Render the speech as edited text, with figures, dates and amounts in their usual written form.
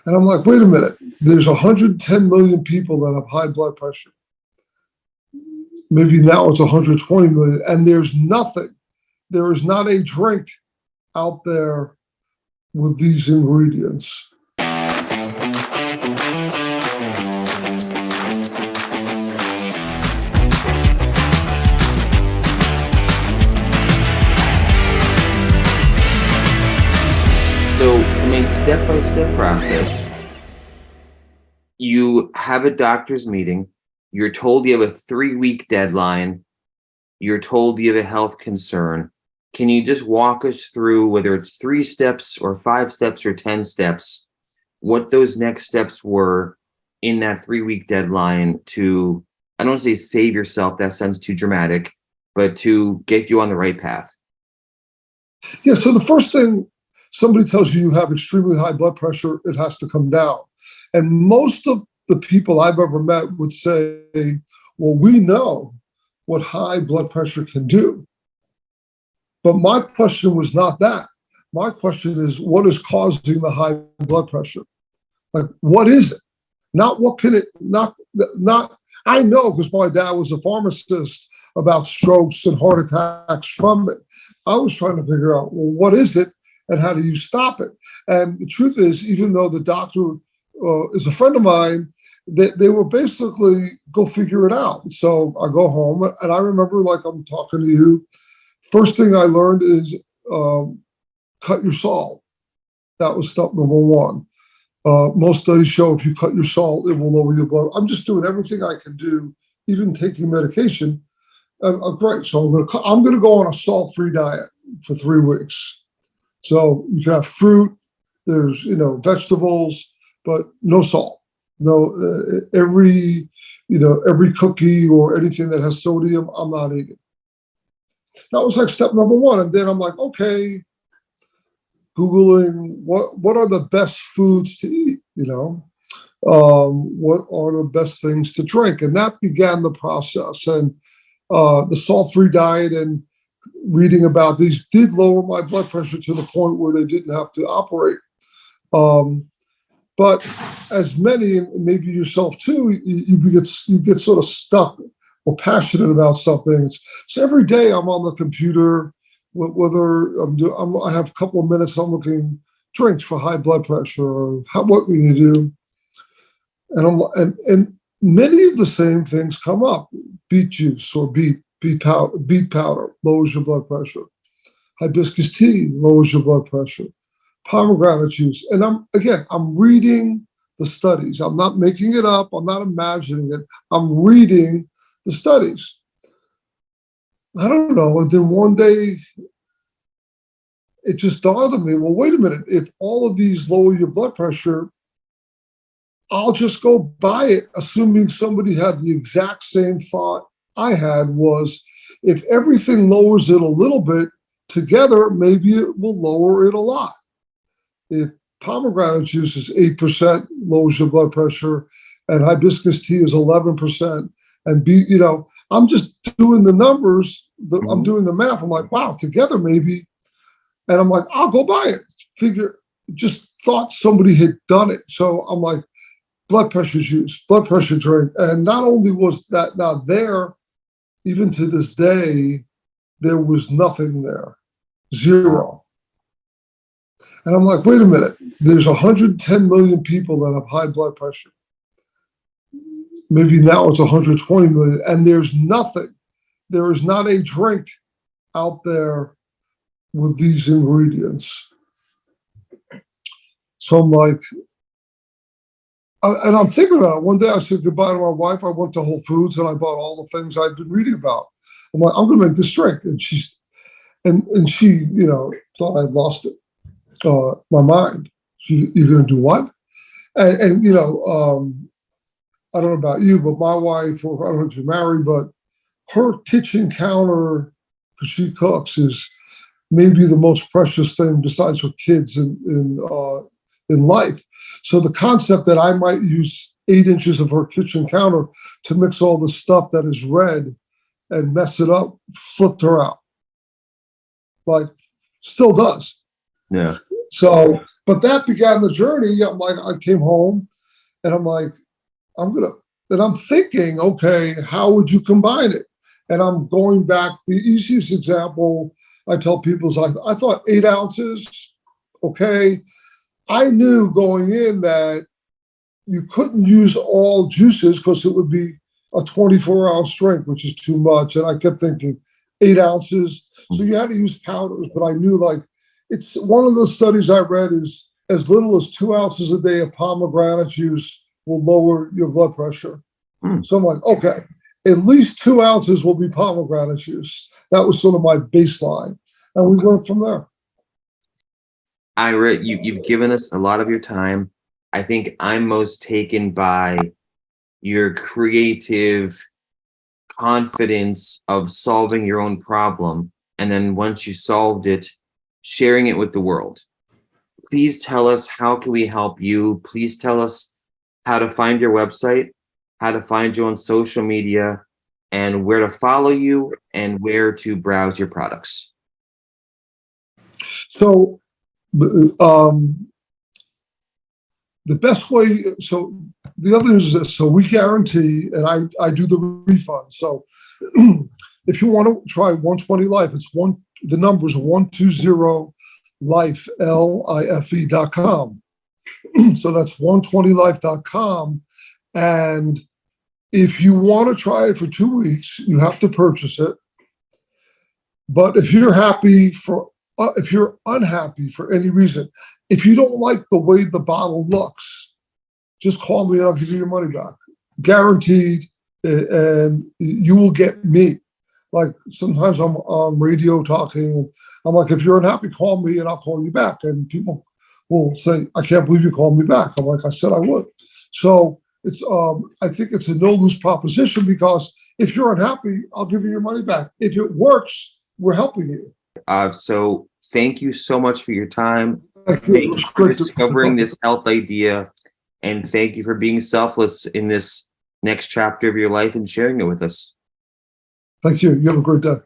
And I'm like, wait a minute, there's 110 million people that have high blood pressure. Maybe now it's 120 million, and there is not a drink out there with these ingredients. So in a step-by-step process, you have a doctor's meeting, you're told you have a 3-week deadline, you're told you have a health concern. Can you just walk us through, whether it's 3 steps or 5 steps or 10 steps, what those next steps were in that 3-week deadline to, I don't want to say save yourself, that sounds too dramatic, but to get you on the right path? Yeah, so the first thing, somebody tells you have extremely high blood pressure, it has to come down. And most of the people I've ever met would say, well, we know what high blood pressure can do. But my question was not that. My question is, what is causing the high blood pressure? Like, what is it? Not what can it, not, I know because my dad was a pharmacist about strokes and heart attacks from it. I was trying to figure out, well, what is it? And how do you stop it? And the truth is, even though the doctor is a friend of mine, they were basically, go figure it out. So I go home, and I remember, like I'm talking to you, first thing I learned is cut your salt. That was step number 1. Most studies show if you cut your salt, it will lower your blood. I'm just doing everything I can do, even taking medication. Great. So I'm gonna go on a salt-free diet for 3 weeks. So you can have fruit, there's, vegetables, but no salt. No, every cookie or anything that has sodium, I'm not eating. That was like step number 1. And then I'm like, okay, Googling what are the best foods to eat, what are the best things to drink? And that began the process. And the salt-free diet and reading about these did lower my blood pressure to the point where they didn't have to operate. But as many, and maybe yourself too, you get sort of stuck or passionate about something. So every day I'm on the computer, whether I have a couple of minutes, I'm looking drinks for high blood pressure, or what can you do? And many of the same things come up. Beet juice or beet powder lowers your blood pressure. Hibiscus tea lowers your blood pressure. Pomegranate juice. And I'm reading the studies. I'm not making it up. I'm not imagining it. I'm reading the studies. I don't know. And then one day it just dawned on me, well, wait a minute. If all of these lower your blood pressure, I'll just go buy it, assuming somebody had the exact same thought I had, was if everything lowers it a little bit together, maybe it will lower it a lot. If pomegranate juice is 8%, lowers your blood pressure, and hibiscus tea is 11%, and I'm just doing the numbers, I'm doing the math. I'm like, wow, together maybe. And I'm like, I'll go buy it. Just thought somebody had done it. So I'm like, blood pressure juice, blood pressure drink. And not only was that not there, even to this day, there was nothing there, 0. And I'm like, wait a minute, there's 110 million people that have high blood pressure. Maybe now it's 120 million, and there is not a drink out there with these ingredients. So I'm like, and I'm thinking about it. One day I said goodbye to my wife. I went to Whole Foods and I bought all the things I'd been reading about. I'm like, I'm going to make this drink. And she, thought I'd lost it, my mind. You're going to do what? And I don't know about you, but my wife, or I don't know if you're married, but her kitchen counter, because she cooks, is maybe the most precious thing besides her kids in life. So the concept that I might use 8 inches of her kitchen counter to mix all the stuff that is red and mess it up flipped her out. Like, still does. Yeah. So, but that began the journey. I'm like, I came home and I'm like, and I'm thinking, okay, how would you combine it? And I'm going back. The easiest example I tell people is I thought 8 ounces, okay. I knew going in that you couldn't use all juices because it would be a 24-ounce drink, which is too much. And I kept thinking 8 ounces. So you had to use powders, but I knew like it's one of the studies I read is as little as 2 ounces a day of pomegranate juice will lower your blood pressure. So I'm like, okay, at least 2 ounces will be pomegranate juice. That was sort of my baseline. And we went from there. Ira, you've given us a lot of your time. I think I'm most taken by your creative confidence of solving your own problem. And then once you solved it, sharing it with the world. Please tell us, how can we help you? Please tell us how to find your website, how to find you on social media, and where to follow you and where to browse your products. So the best way, so the other is this, so we guarantee, and I do the refund. So if you want to try 120 Life, the number is 120life, life.com. So that's 120life.com. And if you want to try it for 2 weeks, you have to purchase it. But if you're unhappy for any reason, if you don't like the way the bottle looks, just call me and I'll give you your money back. Guaranteed, and you will get me. Like sometimes I'm on radio talking, and I'm like, if you're unhappy, call me and I'll call you back. And people will say, I can't believe you called me back. I'm like, I said I would. So it's I think it's a no-lose proposition, because if you're unhappy, I'll give you your money back. If it works, we're helping you. So thank you so much for your time. Thank Thank you you for discovering this health idea, and thank you for being selfless in this next chapter of your life and sharing it with us. Thank you. You have a great day.